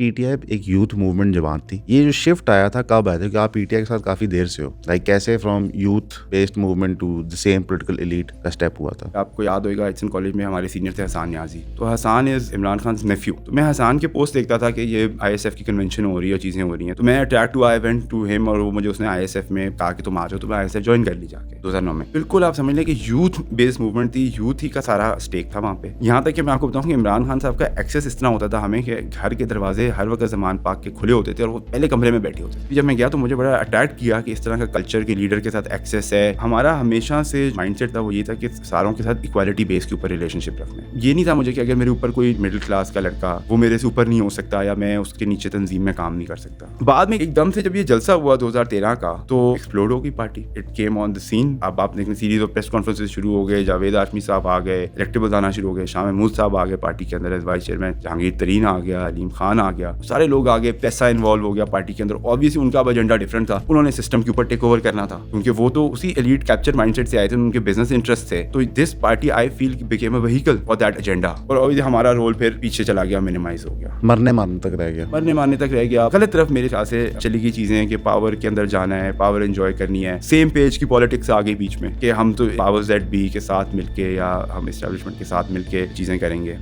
PTI एक youth movement जमात थी। ये जो शिफ्ट आया था कब आया था कि आप पीटीआई के साथ काफी देर से हो, लाइक कैसे from youth based movement to the same political elite का स्टेप हुआ था? आपको याद होगा एचएन कॉलेज में हमारे सीनियर थे हसान न्याजी। तो हसान इज इमरान खान नेफ्यू। तो मैं हसान के पोस्ट देखता था कि ये आईएसएफ की कन्वेंशन हो रही है, चीजें हो रही हैं। तो मैं attract to I went to him और वो मुझे उसने आईएसएफ में कहा कि तुम आ जाओ, तो मैं आईएसएफ ज्वाइन कर ली जाके 2009 में। बिल्कुल आप समझ लें कि यूथ बेस्ड मूवमेंट थी, यूथ ही का सारा स्टेक था वहाँ पे। यहाँ तक कि मैं आपको बताऊँ कि इमरान खान साहब का एक्सेस इतना होता था हमें कि घर के दरवाजे हर वक्त ज़मान पाक के खुले होते थे और वो पहले कमरे में बैठे होते थे। जब मैं गया तो मुझे बड़ा अट्रैक्ट किया कि इस तरह का कल्चर के लीडर के साथ एक्सेस है। हमारा हमेशा से माइंडसेट था वो ये था कि सारों के साथ इक्वालिटी बेस के ऊपर रिलेशनशिप रखना है। ये नहीं था मुझे कि अगर मेरे ऊपर कोई मिडिल क्लास का लड़का वो मेरे से ऊपर नहीं हो सकता या मैं उसके नीचे तंजीम में काम नहीं कर सकता। बाद में एकदम से जब ये जलसा हुआ 2013 का तो एक्सप्लोड हो गई पार्टी। It came on the scene. अब आप देखने सीरीज ऑफ प्रेस कॉन्फ्रेंसेस शुरू हो गए, जावेद आशमी साहब आ गए, इलेक्टेबल आना शुरू हो गए, शाह महमूद साहब आ गए पार्टी के अंदर एज वाइस चेयरमैन, जहांगीर तरीन आ गया, अलीम खान आ गया, सारे लोग आ गए, पैसा इन्वॉल्व हो गया पार्टी के अंदर। ऑब्वियसली उनका अब एजेंडा डिफरेंट था, उन्होंने सिस्टम के ऊपर टेक ओवर करना था क्योंकि वो तो उसी एलीट कैप्चर माइंडसेट से आए थे, उनके बिजनेस इंटरेस्ट थे। तो this party I feel became a vehicle for that agenda और ऑब्वियसली हमारा रोल फिर पीछे चला गया, मिनिमाइज हो गया, मरने मारने तक रह गया। मरने मारने तक रह गया। गलत तरफ मेरे ख्याल से चली गई चीजें कि पावर के अंदर जाना है, पावर एंजॉय करनी है। सेम पेज की पॉलिटिक्स आ गई बीच में कि हम तो पावर जेड बी के साथ मिलके या हम एस्टेब्लिशमेंट के साथ मिलके चीजें करेंगे।